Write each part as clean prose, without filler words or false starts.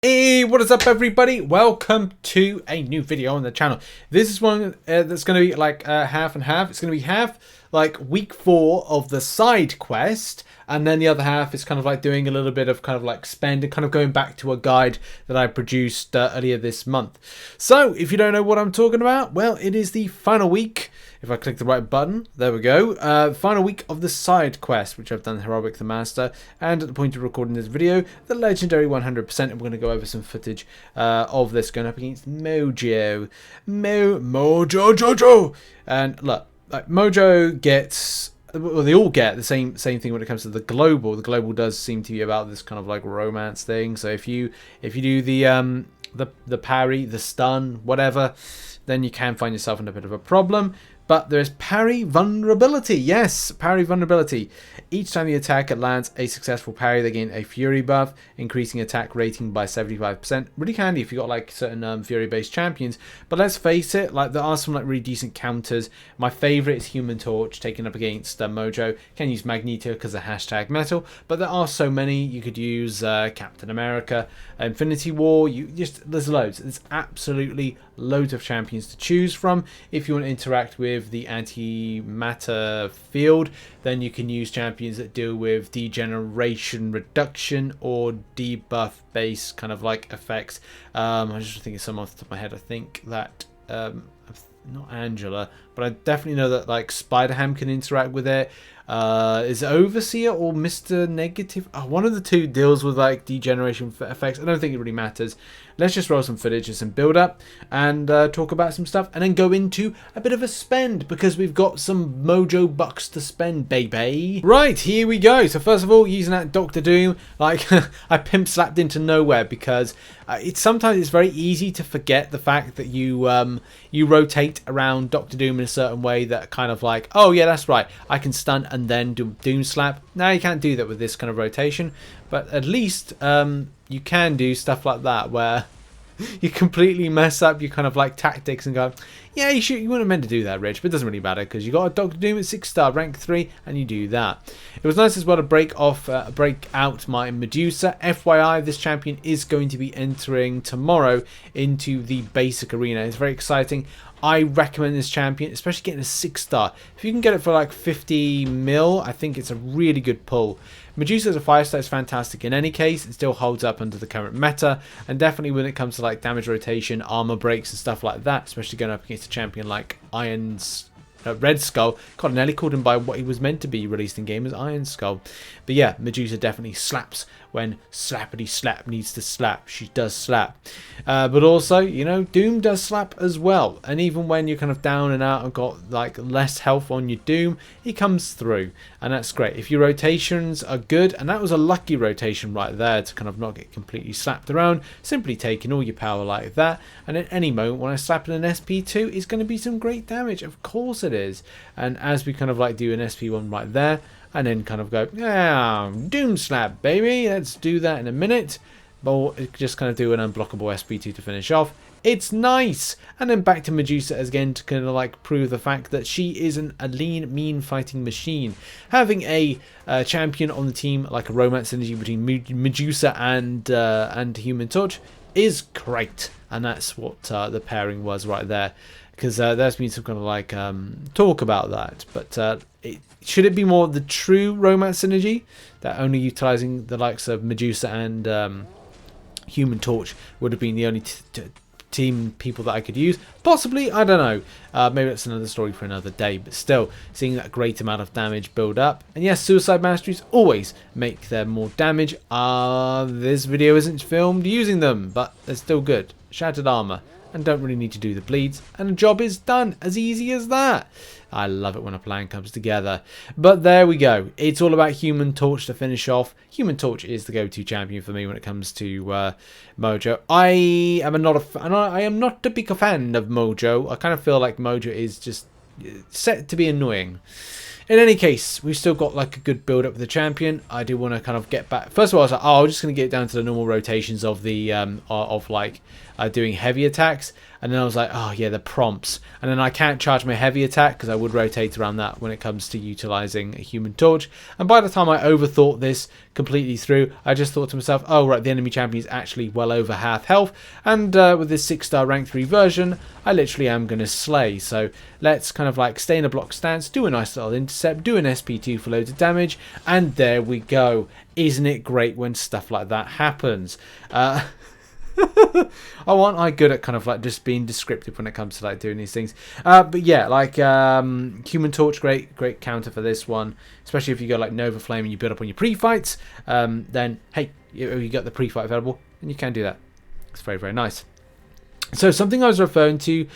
Hey, what is up everybody? Welcome to a new video on the channel. This is one that's going to be like half and half. It's going to be half like week 4 of the side quest, and then the other half is kind of like doing a little bit of kind of like spend and kind of going back to a guide that I produced earlier this month. So if you don't know what I'm talking about, well, it is the final week. If I click the right button, there we go. Final week of the side quest, which I've done Heroic the Master. And at the point of recording this video, the legendary 100%. And we're going to go over some footage of this going up against Mojo. Mojo. And look, like Mojo gets, well, they all get the same thing when it comes to the global. The global does seem to be about this kind of like romance thing. So if you do the parry, the stun, whatever, then you can find yourself in a bit of a problem. But there's parry vulnerability. Yes, parry vulnerability. Each time the attacker lands a successful parry, they gain a fury buff, increasing attack rating by 75%. Really handy if you got like certain fury-based champions. But let's face it, like there are some like really decent counters. My favorite is Human Torch, taken up against Mojo. Can use Magneto because of hashtag metal. But there are so many. You could use Captain America, Infinity War. There's loads. There's absolutely loads of champions to choose from. If you want to interact with the antimatter field, then you can use champions that deal with degeneration reduction or debuff based kind of like effects. I just think of some off the top of my head. I think that not Angela, but I definitely know that like Spider-Ham can interact with it. Is it Overseer or Mr. Negative? One of the two deals with like degeneration effects. I don't think it really matters. Let's just roll some footage and some build up and talk about some stuff, and then go into a bit of a spend because we've got some Mojo bucks to spend, baby. Right, here we go. So first of all, using that Doctor Doom, like I pimp slapped into nowhere because sometimes it's very easy to forget the fact that you rotate around Doctor Doom in a certain way that kind of like, oh yeah, that's right, I can stun and then do Doom slap. Now you can't do that with this kind of rotation, but at least you can do stuff like that where you completely mess up your kind of like tactics and go, yeah, you weren't meant to do that, Rich, but it doesn't really matter because you got a Doctor Doom at 6-star, rank 3, and you do that. It was nice as well to break out my Medusa. FYI, this champion is going to be entering tomorrow into the basic arena. It's very exciting. I recommend this champion, especially getting a 6-star. If you can get it for like 50 mil, I think it's a really good pull. Medusa as a 5-star is fantastic in any case. It still holds up under the current meta, and definitely when it comes to like damage rotation, armor breaks and stuff like that, especially going up against a champion like Red Skull. God, I nearly called him by what he was meant to be released in game as Iron Skull. But yeah, Medusa definitely slaps when slappity slap needs to slap. She does slap. But also, you know, Doom does slap as well. And even when you're kind of down and out and got like less health on your Doom, he comes through. And that's great. If your rotations are good, and that was a lucky rotation right there to kind of not get completely slapped around, simply taking all your power like that. And at any moment when I slap in an SP2, it's going to be some great damage. Of course it is. And as we kind of like do an SP1 right there, and then kind of go, yeah, Doom slap, baby. Let's do that in a minute. But just kind of do an unblockable SP2 to finish off. It's nice. And then back to Medusa again to kind of like prove the fact that she is a lean, mean fighting machine. Having a champion on the team like a romance synergy between Medusa and Human Torch is great. And that's what the pairing was right there. Because there's been some kind of like talk about that. But should it be more the true romance synergy that only utilizing the likes of Medusa and Human Torch would have been the only team people that I could use? Possibly, I don't know. Maybe that's another story for another day. But still, seeing that great amount of damage build up. And yes, Suicide Masteries always make them more damage. This video isn't filmed using them, but they're still good. Shattered armor. And don't really need to do the bleeds, and the job is done. As easy as that. I love it when a plan comes together. But there we go. It's all about Human Torch to finish off. Human Torch is the go-to champion for me when it comes to Mojo. I am not a big fan of Mojo. I kind of feel like Mojo is just set to be annoying. In any case, we've still got like a good build up with the champion. I do want to kind of get back. First of all, I was like, oh, I'm just going to get down to the normal rotations of the doing heavy attacks. And then I was like, oh yeah, the prompts. And then I can't charge my heavy attack because I would rotate around that when it comes to utilizing a human torch. And by the time I overthought this completely through, I just thought to myself, oh right, the enemy champion is actually well over half health. And with this 6-star rank 3 version, I literally am going to slay. So let's kind of like stay in a block stance, do a nice little intercept, do an SP2 for loads of damage. And there we go. Isn't it great when stuff like that happens? Oh, aren't I good at kind of like just being descriptive when it comes to like doing these things? But yeah, like Human Torch, great counter for this one, especially if you go like Nova Flame and you build up on your pre-fights. Then hey, you got the pre-fight available, and you can do that. It's very nice. So something I was referring to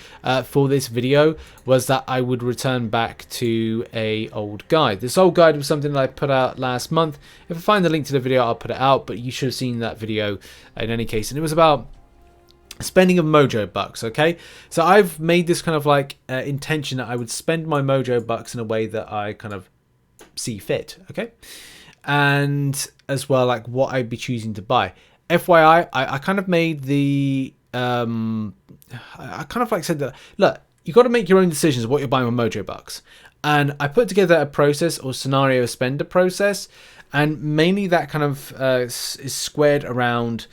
for this video was that I would return back to a old guide. This old guide was something that I put out last month. If I find the link to the video, I'll put it out, but you should have seen that video in any case. And it was about spending of mojo bucks, okay? So I've made this kind of like intention that I would spend my mojo bucks in a way that I kind of see fit, okay? And as well, like what I'd be choosing to buy. FYI, I kind of made the... I kind of like said that, look, you got to make your own decisions of what you're buying with mojo bucks. And I put together a process or scenario spender process. And mainly that kind of is squared around...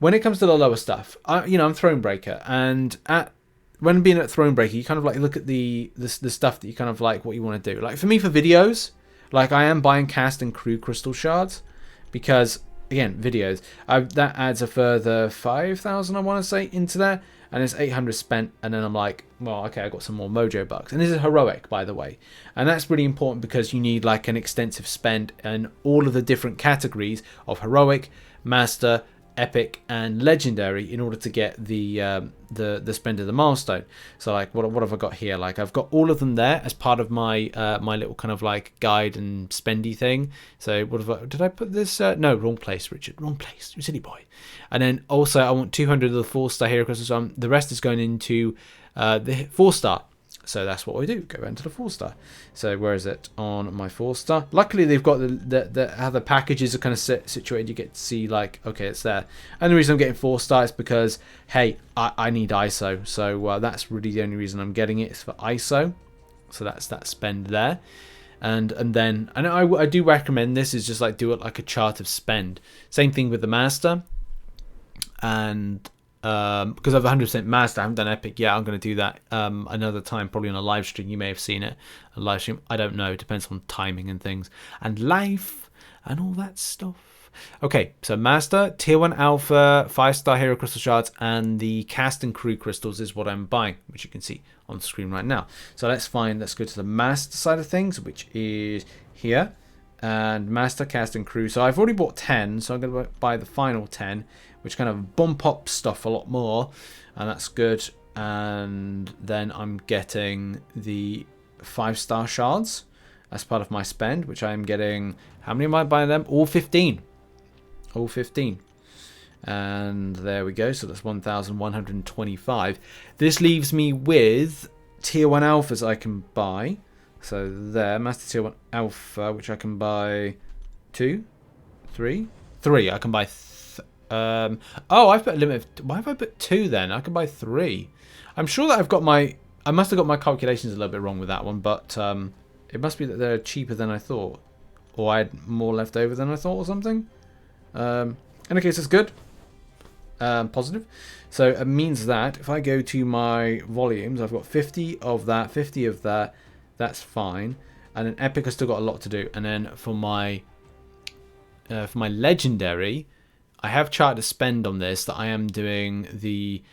When it comes to the lower stuff, I'm Thronebreaker, and when being at Thronebreaker, you kind of like look at the stuff that you kind of like what you want to do. Like for me, for videos, like I am buying cast and crew crystal shards because again, videos. That adds a further 5,000, I want to say, into there, and it's 800 spent. And then I'm like, well, okay, I got some more mojo bucks, and this is heroic, by the way, and that's really important because you need like an extensive spend in all of the different categories of heroic, master, epic and legendary in order to get the spend of the milestone. So like what have I got here? Like I've got all of them there as part of my my little kind of like guide and spendy thing. So did I put this no, wrong place, Richard, wrong place, you silly boy. And then also I want 200 of the 4-star hero crystals, so the rest is going into the 4-star. So that's what we do, go into the 4-star. So where is it on my 4-star? Luckily they've got how the packages are kind of situated. You get to see like, okay, it's there. And the reason I'm getting 4-star is because, hey, I need ISO. So that's really the only reason I'm getting it, is for ISO. So that's that spend there. And then, and I do recommend this, is just like do it like a chart of spend. Same thing with the master. And because I've 100% master, I haven't done epic yet. I'm going to do that another time, probably on a live stream. You may have seen it, a live stream. I don't know. It depends on timing and things and life and all that stuff. Okay, so master, tier 1 alpha, 5-star hero crystal shards, and the cast and crew crystals is what I'm buying, which you can see on the screen right now. So let's go to the master side of things, which is here. And master, cast and crew. So I've already bought 10, so I'm going to buy the final 10, which kind of bump up stuff a lot more, and that's good. And then I'm getting the 5-star shards as part of my spend, which I'm getting. How many am I buying them? All 15. All 15. And there we go. So that's 1,125. This leaves me with tier 1 alphas I can buy. So there, master tier 1 alpha, which I can buy 2, 3. I can buy. Oh, I've put a limit. Why have I put 2 then? I can buy 3. I'm sure that I've got my. I must have got my calculations a little bit wrong with that one, but it must be that they're cheaper than I thought, or I had more left over than I thought, or something. In any case, that's good. Positive. So it means that if I go to my volumes, I've got 50 of that, 50 of that. That's fine. And then epic, I've still got a lot to do. And then for my legendary, I have charted a spend on this that I am doing the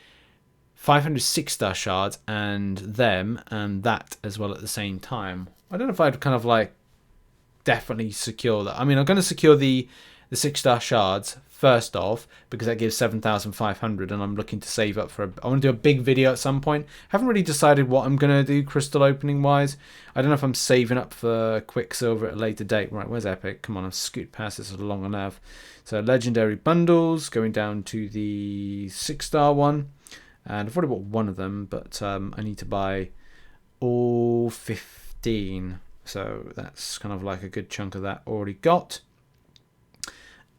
500 6-star shards and them and that as well at the same time. I don't know if I'd kind of like definitely secure that. I mean, I'm going to secure the 6-star shards first off because that gives 7,500, and I'm looking to save up for I want to do a big video at some point. Haven't really decided what I'm going to do crystal opening wise. I don't know if I'm saving up for Quicksilver at a later date. Right, where's epic? Come on, I've scooted past this long enough. So legendary bundles going down to the 6-star one, and I've already bought one of them, but I need to buy all 15. So that's kind of like a good chunk of that already got.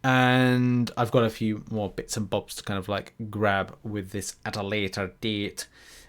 And I've got a few more bits and bobs to kind of like grab with this at a later date.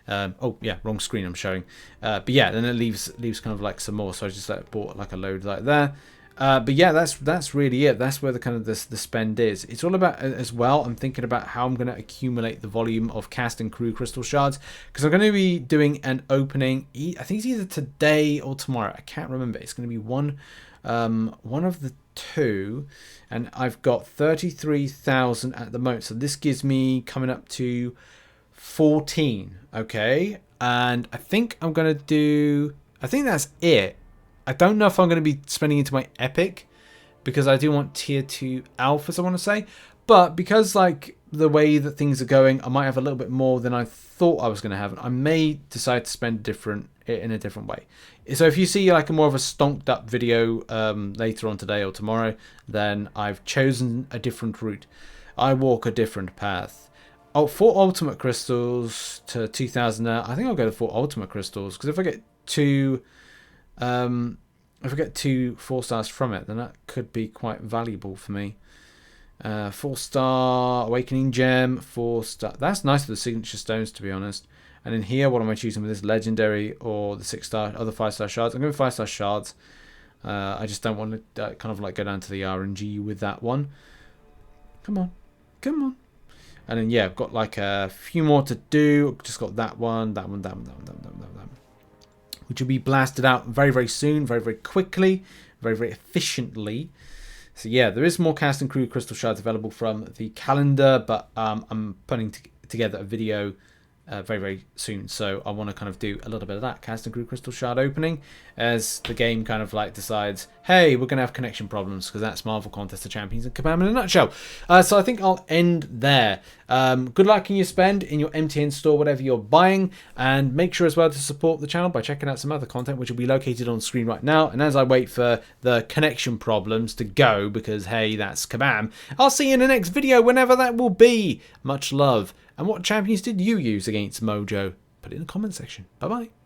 Oh yeah, wrong screen I'm showing. But yeah, then it leaves kind of like some more. So I just like bought like a load like there. But yeah, that's really it. That's where the kind of the spend is. It's all about as well. I'm thinking about how I'm going to accumulate the volume of cast and crew crystal shards, because I'm going to be doing an opening. I think it's either today or tomorrow. I can't remember. It's going to be one of the two, and I've got 33,000 at the moment. So this gives me coming up to 14. Okay, and I think I'm going to do. I think that's it. I don't know if I'm going to be spending into my epic, because I do want tier 2 alphas, I want to say. But because like the way that things are going, I might have a little bit more than I thought I was going to have. I may decide to spend in a different way. So if you see like a more of a stonked up video later on today or tomorrow, then I've chosen a different route. I walk a different path. Oh, 4 ultimate crystals to 2,000. I think I'll go to 4 ultimate crystals, because if I get 2... if I get 2 4-stars from it, then that could be quite valuable for me. 4-star awakening gem, 4-star. That's nice for the signature stones, to be honest. And in here, what am I choosing with this? Legendary or the 6-star, other 5-star shards? I'm going with 5-star shards. I just don't want to kind of like go down to the RNG with that one. Come on, come on. And then yeah, I've got like a few more to do. Just got that one, that one, that one, that one, that one, that one, that one, which will be blasted out very, very soon, very, very quickly, very, very efficiently. So yeah, there is more cast and crew crystal shards available from the calendar, but I'm putting together a video very, very soon. So I want to kind of do a little bit of that cast and crew crystal shard opening as the game kind of like decides, hey, we're going to have connection problems, because that's Marvel Contest of Champions and Kabam in a nutshell. So I think I'll end there. Good luck in your spend in your MTN store, whatever you're buying, and make sure as well to support the channel by checking out some other content which will be located on screen right now. And as I wait for the connection problems to go, because hey, that's Kabam, I'll see you in the next video whenever that will be. Much love. And what champions did you use against Mojo? Put it in the comment section. Bye bye.